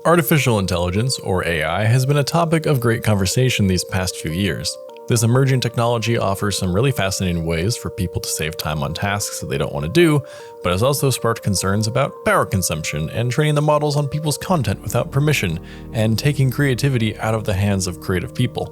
Artificial intelligence, or AI, has been a topic of great conversation these past few years. This emerging technology offers some really fascinating ways for people to save time on tasks that they don't want to do, but has also sparked concerns about power consumption and training the models on people's content without permission, and taking creativity out of the hands of creative people.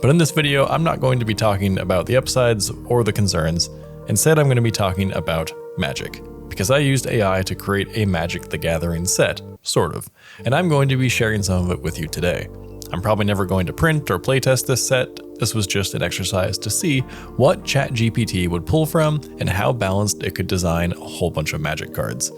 But in this video, I'm not going to be talking about the upsides or the concerns. Instead, I'm going to be talking about magic, because I used AI to create a Magic the Gathering set, sort of, and I'm going to be sharing some of it with you today. I'm probably never going to print or playtest this set. This was just an exercise to see what ChatGPT would pull from and how balanced it could design a whole bunch of Magic cards.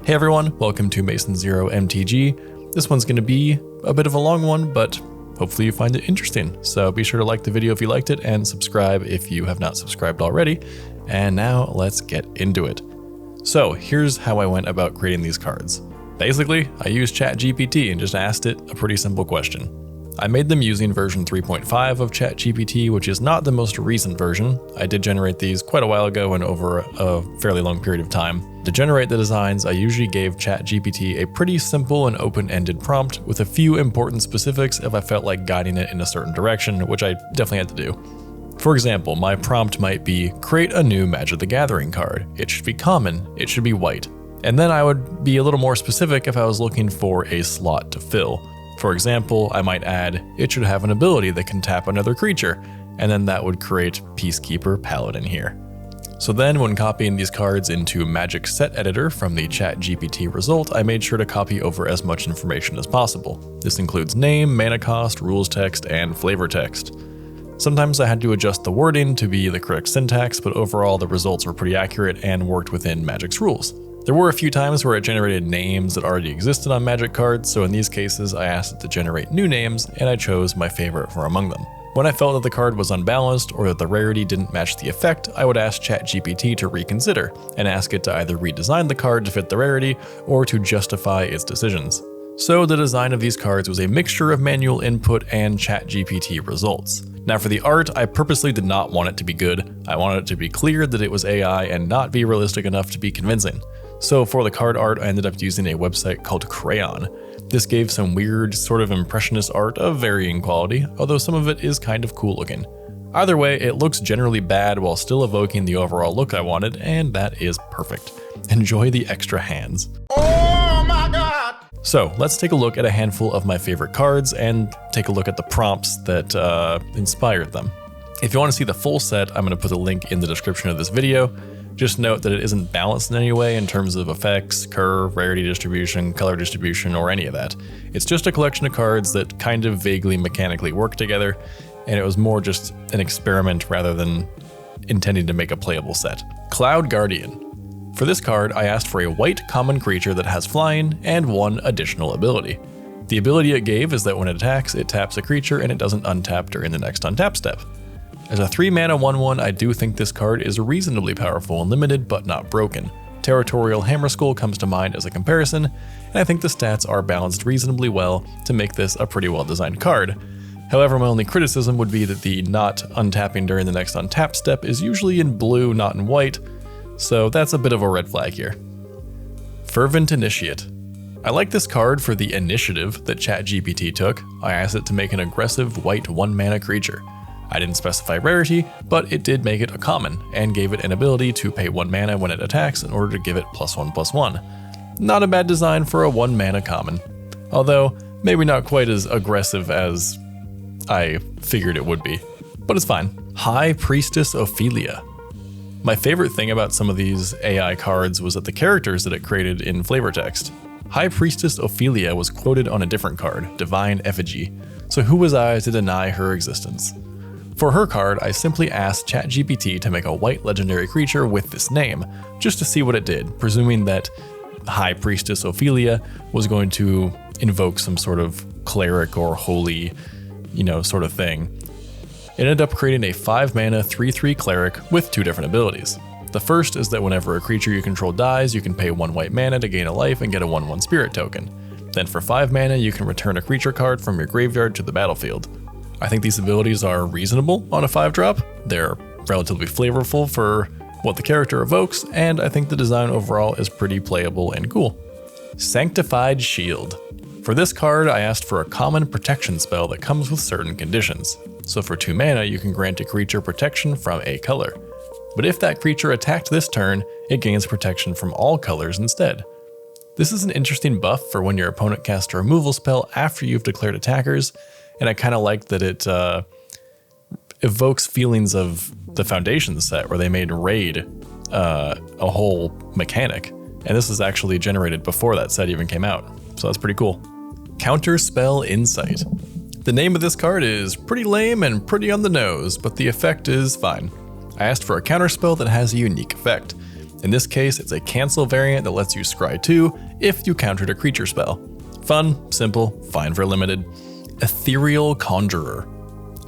Hey everyone, welcome to Masonzero MTG. This one's going to be a bit of a long one, but hopefully you find it interesting. So be sure to like the video if you liked it and subscribe if you have not subscribed already. And now let's get into it. So here's how I went about creating these cards. Basically, I used ChatGPT and just asked it a pretty simple question. I made them using version 3.5 of ChatGPT, which is not the most recent version. I did generate these quite a while ago and over a fairly long period of time. To generate the designs, I usually gave ChatGPT a pretty simple and open-ended prompt with a few important specifics if I felt like guiding it in a certain direction, which I definitely had to do. For example, my prompt might be, create a new Magic the Gathering card. It should be common, it should be white. And then I would be a little more specific if I was looking for a slot to fill. For example, I might add, it should have an ability that can tap another creature, and then that would create Peacekeeper Paladin here. So then when copying these cards into Magic Set Editor from the ChatGPT result, I made sure to copy over as much information as possible. This includes name, mana cost, rules text, and flavor text. Sometimes I had to adjust the wording to be the correct syntax, but overall the results were pretty accurate and worked within Magic's rules. There were a few times where it generated names that already existed on Magic cards, so in these cases I asked it to generate new names, and I chose my favorite from among them. When I felt that the card was unbalanced or that the rarity didn't match the effect, I would ask ChatGPT to reconsider, and ask it to either redesign the card to fit the rarity, or to justify its decisions. So the design of these cards was a mixture of manual input and ChatGPT results. Now for the art, I purposely did not want it to be good. I wanted it to be clear that it was AI and not be realistic enough to be convincing. So for the card art, I ended up using a website called Crayon. This gave some weird, sort of impressionist art of varying quality, although some of it is kind of cool looking. Either way, it looks generally bad while still evoking the overall look I wanted, and that is perfect. Enjoy the extra hands. Oh my God! So let's take a look at a handful of my favorite cards and take a look at the prompts that inspired them. If you want to see the full set, I'm going to put a link in the description of this video. Just note that it isn't balanced in any way in terms of effects, curve, rarity distribution, color distribution, or any of that. It's just a collection of cards that kind of vaguely mechanically work together, and it was more just an experiment rather than intending to make a playable set. Cloud Guardian. For this card, I asked for a white common creature that has flying and one additional ability. The ability it gave is that when it attacks, it taps a creature and it doesn't untap during the next untap step. As a 3-mana 1/1, I do think this card is reasonably powerful and limited, but not broken. Territorial Hammerskull comes to mind as a comparison, and I think the stats are balanced reasonably well to make this a pretty well-designed card. However, my only criticism would be that the not untapping during the next untap step is usually in blue, not in white, so that's a bit of a red flag here. Fervent Initiate. I like this card for the initiative that ChatGPT took. I asked it to make an aggressive white 1-mana creature. I didn't specify rarity, but it did make it a common, and gave it an ability to pay 1 mana when it attacks in order to give it +1/+1. Not a bad design for a 1-mana common, although maybe not quite as aggressive as I figured it would be, but it's fine. High Priestess Ophelia. My favorite thing about some of these AI cards was that the characters that it created in flavor text. High Priestess Ophelia was quoted on a different card, Divine Effigy, so who was I to deny her existence? For her card, I simply asked ChatGPT to make a white legendary creature with this name, just to see what it did, presuming that High Priestess Ophelia was going to invoke some sort of cleric or holy, sort of thing. It ended up creating a 5-mana 3/3 cleric with 2 different abilities. The first is that whenever a creature you control dies, you can pay 1 white mana to gain a life and get a 1/1 spirit token. Then for 5 mana, you can return a creature card from your graveyard to the battlefield. I think these abilities are reasonable on a 5-drop. They're relatively flavorful for what the character evokes, and I think the design overall is pretty playable and cool. Sanctified Shield. For this card, I asked for a common protection spell that comes with certain conditions. So for 2 mana, you can grant a creature protection from a color. But if that creature attacked this turn, it gains protection from all colors instead. This is an interesting buff for when your opponent casts a removal spell after you've declared attackers, and I kind of like that it evokes feelings of the Foundation set where they made Raid a whole mechanic, and this is actually generated before that set even came out, so that's pretty cool. Counter Spell Insight. The name of this card is pretty lame and pretty on the nose, but the effect is fine. I asked for a counterspell that has a unique effect. In this case, it's a cancel variant that lets you scry 2 if you countered a creature spell. Fun, simple, fine for limited. Ethereal Conjurer.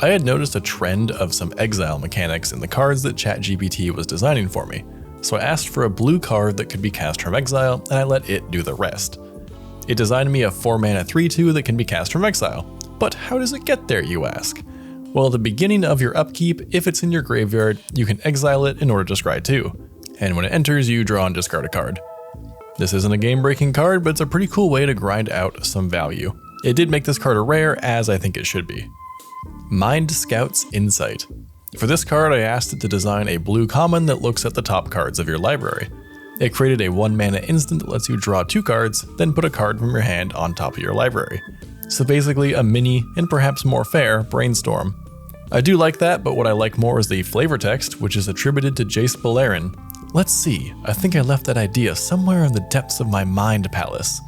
I had noticed a trend of some exile mechanics in the cards that ChatGPT was designing for me, so I asked for a blue card that could be cast from exile, and I let it do the rest. It designed me a 4 mana 3/2 that can be cast from exile. But how does it get there, you ask? Well, at the beginning of your upkeep, if it's in your graveyard, you can exile it in order to scry 2. And when it enters, you draw and discard a card. This isn't a game-breaking card, but it's a pretty cool way to grind out some value. It did make this card a rare, as I think it should be. Mind Scout's Insight. For this card, I asked it to design a blue common that looks at the top cards of your library. It created a 1 mana instant that lets you draw 2 cards, then put a card from your hand on top of your library. So basically a mini, and perhaps more fair, brainstorm. I do like that, but what I like more is the flavor text, which is attributed to Jace Beleren. Let's see, I think I left that idea somewhere in the depths of my mind palace.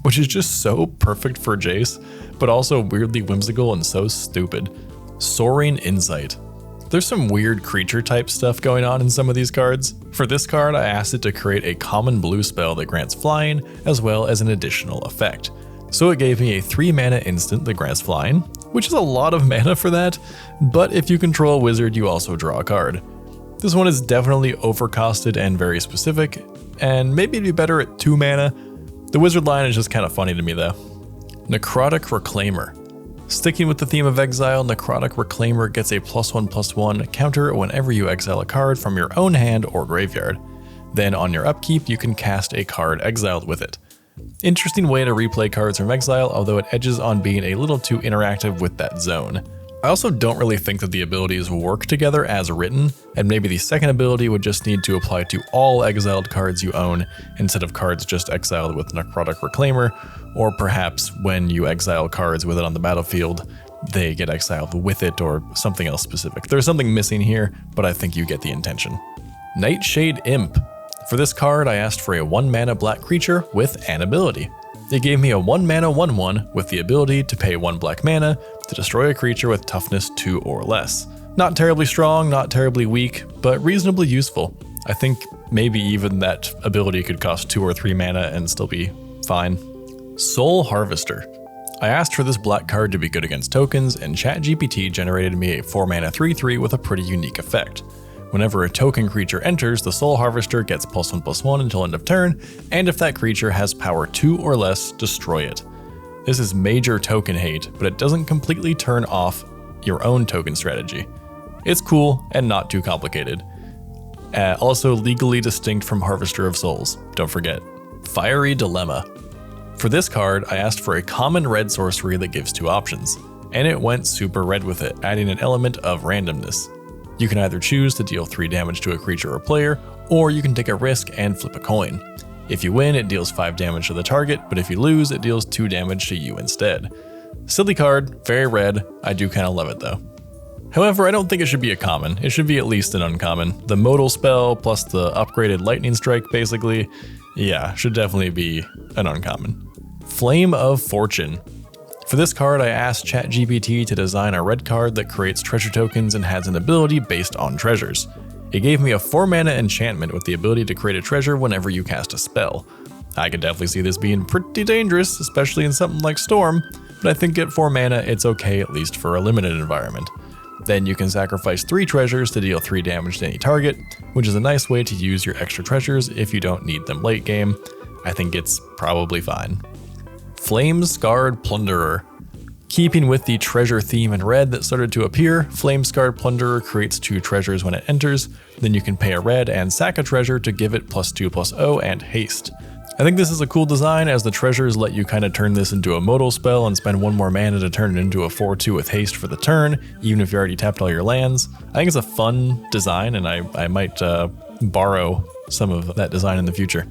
Which is just so perfect for Jace, but also weirdly whimsical and so stupid. Soaring Insight. There's some weird creature type stuff going on in some of these cards. For this card, I asked it to create a common blue spell that grants flying, as well as an additional effect. So it gave me a 3 mana instant that grants flying, which is a lot of mana for that, but if you control a wizard, you also draw a card. This one is definitely overcosted and very specific, and maybe it'd be better at 2 mana. The wizard line is just kind of funny to me though. Necrotic Reclaimer. Sticking with the theme of exile, Necrotic Reclaimer gets a +1/+1 counter whenever you exile a card from your own hand or graveyard. Then on your upkeep, you can cast a card exiled with it. Interesting way to replay cards from exile, although it edges on being a little too interactive with that zone. I also don't really think that the abilities work together as written, and maybe the second ability would just need to apply to all exiled cards you own instead of cards just exiled with Necrotic Reclaimer, or perhaps when you exile cards with it on the battlefield, they get exiled with it or something else specific. There's something missing here, but I think you get the intention. Nightshade Imp. For this card, I asked for a 1 mana black creature with an ability. It gave me a 1 mana 1/1 with the ability to pay 1 black mana to destroy a creature with toughness 2 or less. Not terribly strong, not terribly weak, but reasonably useful. I think maybe even that ability could cost 2 or 3 mana and still be fine. Soul Harvester. I asked for this black card to be good against tokens, and ChatGPT generated me a 4 mana 3/3 with a pretty unique effect. Whenever a token creature enters, the Soul Harvester gets +1/+1 until end of turn, and if that creature has power 2 or less, destroy it. This is major token hate, but it doesn't completely turn off your own token strategy. It's cool and not too complicated. Also legally distinct from Harvester of Souls, don't forget. Fiery Dilemma. For this card, I asked for a common red sorcery that gives 2 options, and it went super red with it, adding an element of randomness. You can either choose to deal 3 damage to a creature or player, or you can take a risk and flip a coin. If you win, it deals 5 damage to the target, but if you lose, it deals 2 damage to you instead. Silly card, very red, I do kinda love it though. However, I don't think it should be a common, it should be at least an uncommon. The modal spell plus the upgraded lightning strike basically, yeah, should definitely be an uncommon. Flame of Fortune. For this card, I asked ChatGPT to design a red card that creates treasure tokens and has an ability based on treasures. It gave me a 4 mana enchantment with the ability to create a treasure whenever you cast a spell. I could definitely see this being pretty dangerous, especially in something like Storm, but I think at 4 mana it's okay at least for a limited environment. Then you can sacrifice 3 treasures to deal 3 damage to any target, which is a nice way to use your extra treasures if you don't need them late game. I think it's probably fine. Flame-Scarred Plunderer. Keeping with the treasure theme in red that started to appear, Flame-Scarred Plunderer creates 2 treasures when it enters, then you can pay a red and sack a treasure to give it +2/+0 and haste. I think this is a cool design, as the treasures let you kind of turn this into a modal spell and spend one more mana to turn it into a 4/2 with haste for the turn, even if you already tapped all your lands. I think it's a fun design, and I might borrow some of that design in the future.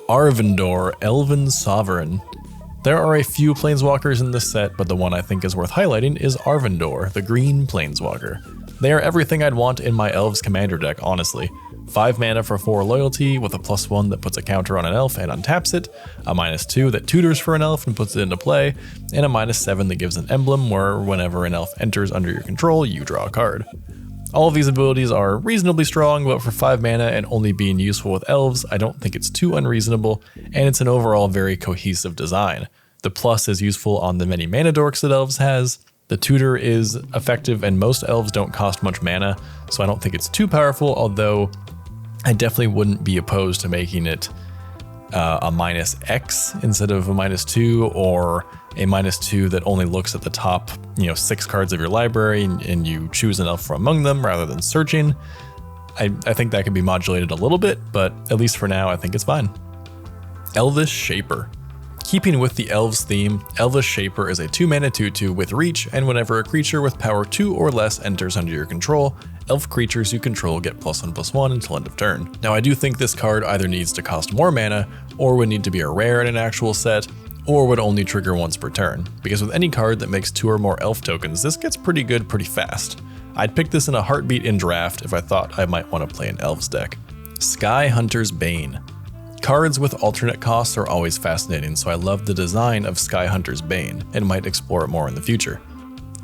Arvindor, Elven Sovereign. There are a few planeswalkers in this set, but the one I think is worth highlighting is Arvindor, the green planeswalker. They are everything I'd want in my Elves commander deck, honestly. 5 mana for 4 loyalty with a +1 that puts a counter on an elf and untaps it, a -2 that tutors for an elf and puts it into play, and a -7 that gives an emblem where whenever an elf enters under your control, you draw a card. All of these abilities are reasonably strong, but for 5 mana and only being useful with elves, I don't think it's too unreasonable, and it's an overall very cohesive design. The plus is useful on the many mana dorks that elves has. The tutor is effective, and most elves don't cost much mana, so I don't think it's too powerful, although I definitely wouldn't be opposed to making it a -X instead of a -2, or a -2 that only looks at the top 6 cards of your library and you choose an elf from among them rather than searching. I think that could be modulated a little bit, but at least for now I think it's fine. Elvish Shaper. Keeping with the Elves theme, Elvish Shaper is a 2 mana 2/2 with reach, and whenever a creature with power 2 or less enters under your control, elf creatures you control get +1/+1 until end of turn. Now I do think this card either needs to cost more mana, or would need to be a rare in an actual set, or would only trigger once per turn, because with any card that makes 2 or more elf tokens, this gets pretty good pretty fast. I'd pick this in a heartbeat in draft if I thought I might want to play an Elves deck. Sky Hunter's Bane. Cards with alternate costs are always fascinating, so I love the design of Sky Hunter's Bane, and might explore it more in the future.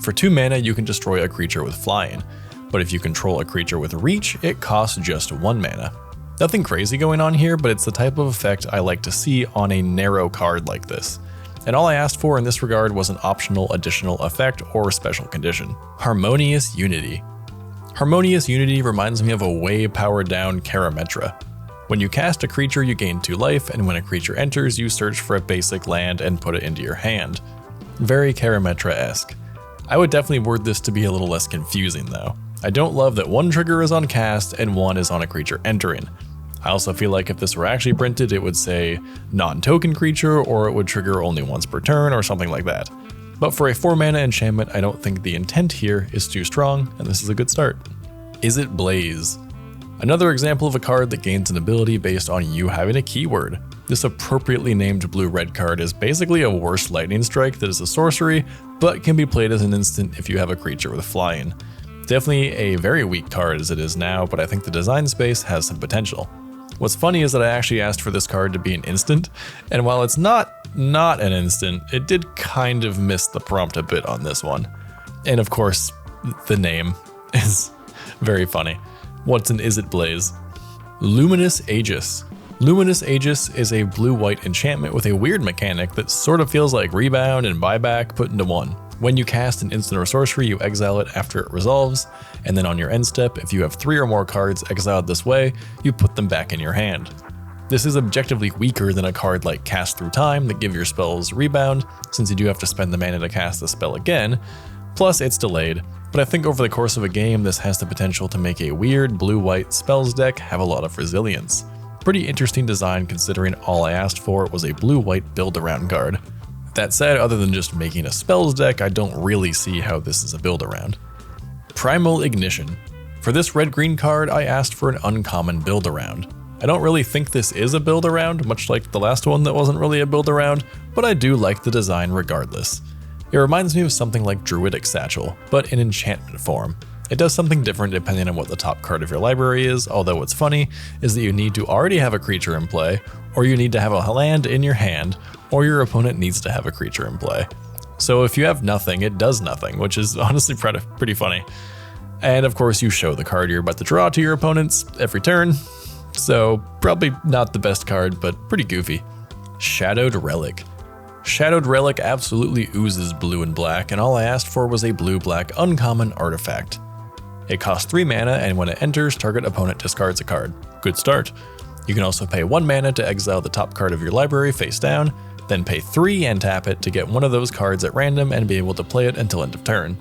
For 2 mana, you can destroy a creature with flying, but if you control a creature with reach, it costs just 1 mana. Nothing crazy going on here, but it's the type of effect I like to see on a narrow card like this. And all I asked for in this regard was an optional additional effect or special condition. Harmonious Unity. Harmonious Unity reminds me of a way powered down Karametra. When you cast a creature, you gain 2 life, and when a creature enters, you search for a basic land and put it into your hand. Very Karametra-esque. I would definitely word this to be a little less confusing though. I don't love that 1 trigger is on cast and 1 is on a creature entering. I also feel like if this were actually printed, it would say non-token creature, or it would trigger only once per turn or something like that. But for a 4 mana enchantment, I don't think the intent here is too strong, and this is a good start. Izzet Blaze. Another example of a card that gains an ability based on you having a keyword. This appropriately named blue-red card is basically a worse lightning strike that is a sorcery, but can be played as an instant if you have a creature with flying. Definitely a very weak card as it is now, but I think the design space has some potential. What's funny is that I actually asked for this card to be an instant, and while it's not an instant, it did kind of miss the prompt a bit on this one. And of course, the name is very funny. What's an Izzet Blaze? Luminous Aegis. Luminous Aegis is a blue-white enchantment with a weird mechanic that sort of feels like rebound and buyback put into one. When you cast an instant or sorcery, you exile it after it resolves, and then on your end step, if you have 3 or more cards exiled this way, you put them back in your hand. This is objectively weaker than a card like Cast Through Time that give your spells rebound, since you do have to spend the mana to cast the spell again, plus it's delayed. But I think over the course of a game, this has the potential to make a weird blue-white spells deck have a lot of resilience. Pretty interesting design considering all I asked for was a blue-white build-around card. That said, other than just making a spells deck, I don't really see how this is a build-around. Primal Ignition. For this red-green card, I asked for an uncommon build-around. I don't really think this is a build-around, much like the last one that wasn't really a build-around, but I do like the design regardless. It reminds me of something like Druidic Satchel, but in enchantment form. It does something different depending on what the top card of your library is, although what's funny is that you need to already have a creature in play, or you need to have a land in your hand, or your opponent needs to have a creature in play. So if you have nothing, it does nothing, which is honestly pretty funny. And of course you show the card you're about to draw to your opponents every turn, so probably not the best card, but pretty goofy. Shadowed Relic. Shadowed Relic absolutely oozes blue and black, and all I asked for was a blue-black uncommon artifact. It costs 3 mana, and when it enters, target opponent discards a card. Good start. You can also pay 1 mana to exile the top card of your library face down, then pay 3 and tap it to get one of those cards at random and be able to play it until end of turn.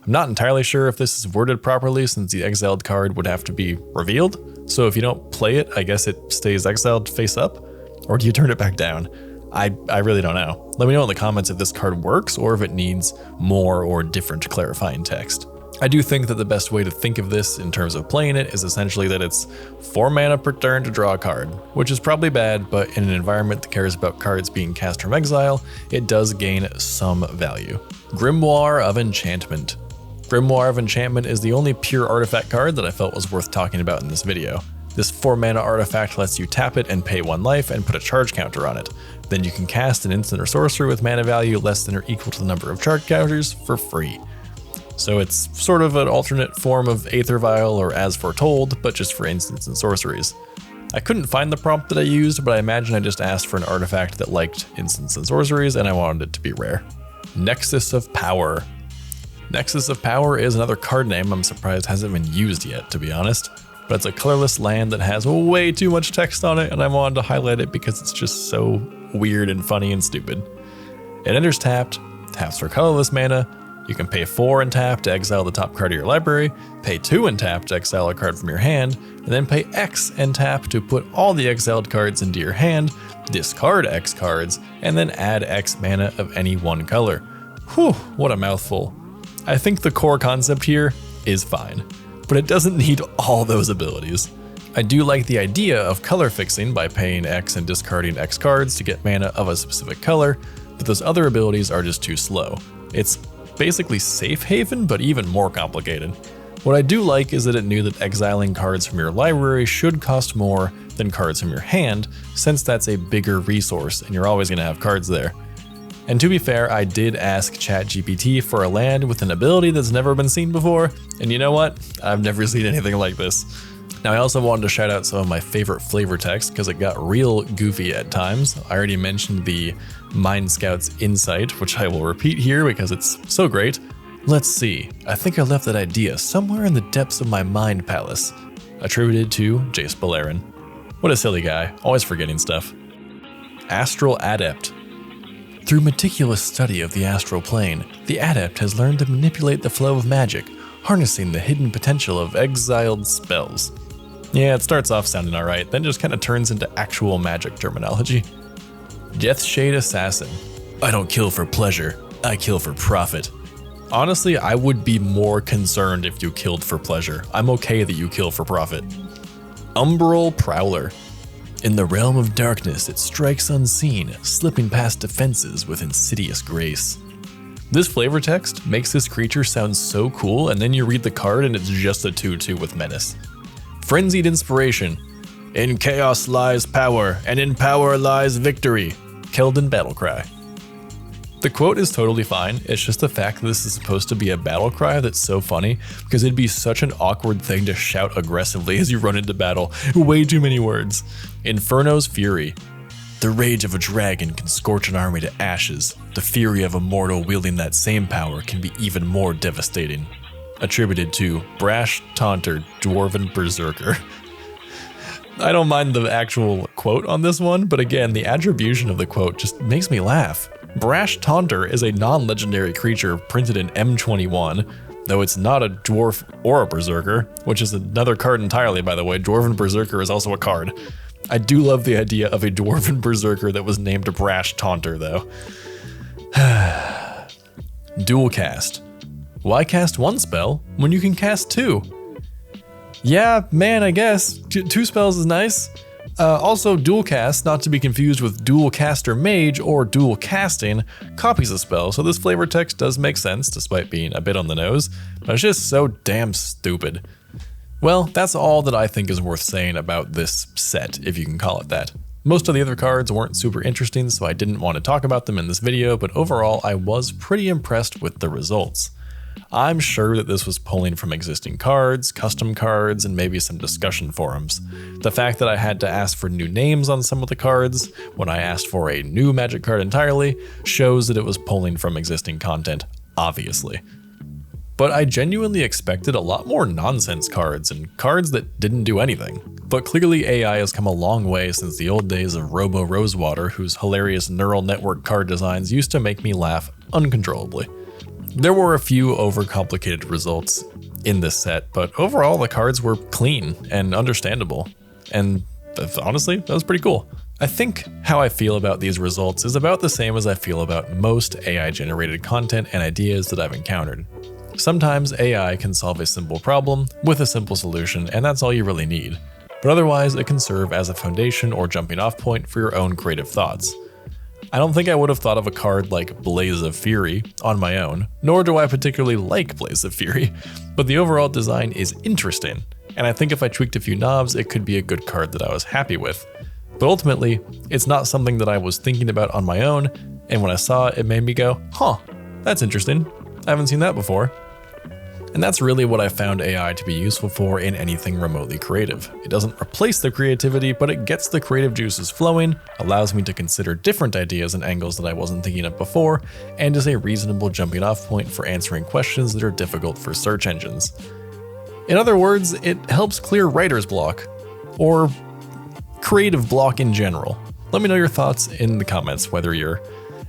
I'm not entirely sure if this is worded properly since the exiled card would have to be revealed, so if you don't play it, I guess it stays exiled face up. Or do you turn it back down? I really don't know. Let me know in the comments if this card works or if it needs more or different clarifying text. I do think that the best way to think of this in terms of playing it is essentially that it's 4 mana per turn to draw a card, which is probably bad, but in an environment that cares about cards being cast from exile, it does gain some value. Grimoire of Enchantment. Grimoire of Enchantment is the only pure artifact card that I felt was worth talking about in this video. This 4 mana artifact lets you tap it and pay 1 life and put a charge counter on it. Then you can cast an instant or sorcery with mana value less than or equal to the number of charge counters for free. So it's sort of an alternate form of Aether Vial or As Foretold, but just for instants and sorceries. I couldn't find the prompt that I used, but I imagine I just asked for an artifact that liked instants and sorceries and I wanted it to be rare. Nexus of Power. Nexus of Power is another card name I'm surprised hasn't been used yet, to be honest. But it's a colorless land that has way too much text on it, and I wanted to highlight it because it's just so weird and funny and stupid. It enters tapped, taps for colorless mana. You can pay 4 and tap to exile the top card of your library, pay 2 and tap to exile a card from your hand, and then pay X and tap to put all the exiled cards into your hand, discard X cards, and then add X mana of any one color. Whew, what a mouthful. I think the core concept here is fine, but it doesn't need all those abilities. I do like the idea of color fixing by paying X and discarding X cards to get mana of a specific color, but those other abilities are just too slow. It's basically safe haven, but even more complicated. What I do like is that it knew that exiling cards from your library should cost more than cards from your hand, since that's a bigger resource and you're always going to have cards there. And to be fair, I did ask ChatGPT for a land with an ability that's never been seen before, and you know what? I've never seen anything like this. Now I also wanted to shout out some of my favorite flavor text because it got real goofy at times. I already mentioned the Mind Scout's Insight, which I will repeat here because it's so great. Let's see, I think I left that idea somewhere in the depths of my mind palace. Attributed to Jace Beleren. What a silly guy, always forgetting stuff. Astral Adept. Through meticulous study of the astral plane, the Adept has learned to manipulate the flow of magic, harnessing the hidden potential of exiled spells. Yeah, it starts off sounding alright, then just kind of turns into actual magic terminology. Deathshade Assassin. I don't kill for pleasure, I kill for profit. Honestly, I would be more concerned if you killed for pleasure. I'm okay that you kill for profit. Umbral Prowler. In the realm of darkness, it strikes unseen, slipping past defenses with insidious grace. This flavor text makes this creature sound so cool, and then you read the card and it's just a 2/2 with menace. Frenzied Inspiration. In chaos lies power, and in power lies victory. Keldon Battlecry. The quote is totally fine, it's just the fact that this is supposed to be a battle cry that's so funny, because it'd be such an awkward thing to shout aggressively as you run into battle. Way too many words. Inferno's Fury. The rage of a dragon can scorch an army to ashes. The fury of a mortal wielding that same power can be even more devastating. Attributed to Brash Taunter Dwarven Berserker. I don't mind the actual quote on this one, but again, the attribution of the quote just makes me laugh. Brash Taunter is a non-legendary creature printed in M21, though it's not a dwarf or a berserker, which is another card entirely, by the way. Dwarven Berserker is also a card. I do love the idea of a Dwarven Berserker that was named Brash Taunter, though. Dual Cast. Why cast one spell when you can cast 2? Yeah, man, I guess. 2 spells is nice. Also, dual cast, not to be confused with dual caster mage or dual casting, copies a spell, so this flavor text does make sense despite being a bit on the nose, but it's just so damn stupid. Well, that's all that I think is worth saying about this set, if you can call it that. Most of the other cards weren't super interesting, so I didn't want to talk about them in this video, but overall I was pretty impressed with the results. I'm sure that this was pulling from existing cards, custom cards, and maybe some discussion forums. The fact that I had to ask for new names on some of the cards when I asked for a new magic card entirely shows that it was pulling from existing content, obviously. But I genuinely expected a lot more nonsense cards and cards that didn't do anything. But clearly AI has come a long way since the old days of Robo Rosewater, whose hilarious neural network card designs used to make me laugh uncontrollably. There were a few overcomplicated results in this set, but overall the cards were clean and understandable, and honestly, that was pretty cool. I think how I feel about these results is about the same as I feel about most AI-generated content and ideas that I've encountered. Sometimes AI can solve a simple problem with a simple solution, and that's all you really need. But otherwise, it can serve as a foundation or jumping off point for your own creative thoughts. I don't think I would have thought of a card like Blaze of Fury on my own, nor do I particularly like Blaze of Fury, but the overall design is interesting, and I think if I tweaked a few knobs, it could be a good card that I was happy with. But ultimately, it's not something that I was thinking about on my own, and when I saw it, it made me go, huh, that's interesting. I haven't seen that before. And that's really what I found AI to be useful for in anything remotely creative. It doesn't replace the creativity, but it gets the creative juices flowing, allows me to consider different ideas and angles that I wasn't thinking of before, and is a reasonable jumping off point for answering questions that are difficult for search engines. In other words, it helps clear writer's block, or creative block in general. Let me know your thoughts in the comments, whether you're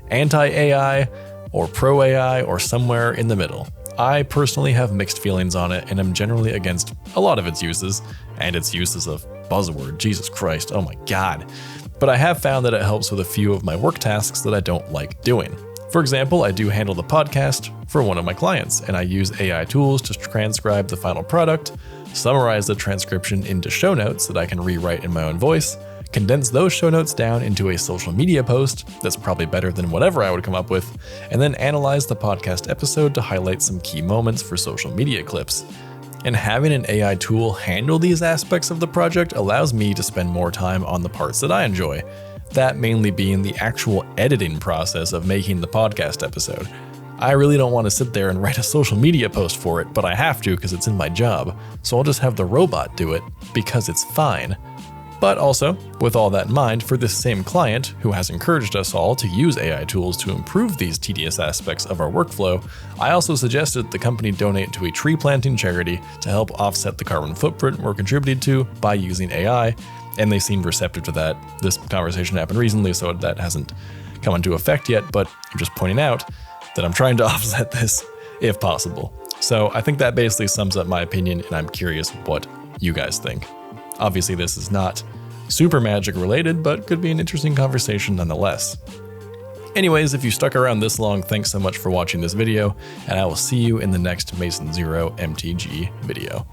anti-AI or pro-AI or somewhere in the middle. I personally have mixed feelings on it and am generally against a lot of its uses, and its use as a buzzword, Jesus Christ, oh my god. But I have found that it helps with a few of my work tasks that I don't like doing. For example, I do handle the podcast for one of my clients, and I use AI tools to transcribe the final product, summarize the transcription into show notes that I can rewrite in my own voice, condense those show notes down into a social media post that's probably better than whatever I would come up with, and then analyze the podcast episode to highlight some key moments for social media clips. And having an AI tool handle these aspects of the project allows me to spend more time on the parts that I enjoy, that mainly being the actual editing process of making the podcast episode. I really don't want to sit there and write a social media post for it, but I have to because it's in my job, so I'll just have the robot do it because it's fine. But also, with all that in mind, for this same client, who has encouraged us all to use AI tools to improve these tedious aspects of our workflow, I also suggested the company donate to a tree planting charity to help offset the carbon footprint we're contributed to by using AI, and they seemed receptive to that. This conversation happened recently, so that hasn't come into effect yet, but I'm just pointing out that I'm trying to offset this if possible. So I think that basically sums up my opinion, and I'm curious what you guys think. Obviously, this is not super magic related, but could be an interesting conversation nonetheless. Anyways, if you stuck around this long, thanks so much for watching this video, and I will see you in the next Masonzero MTG video.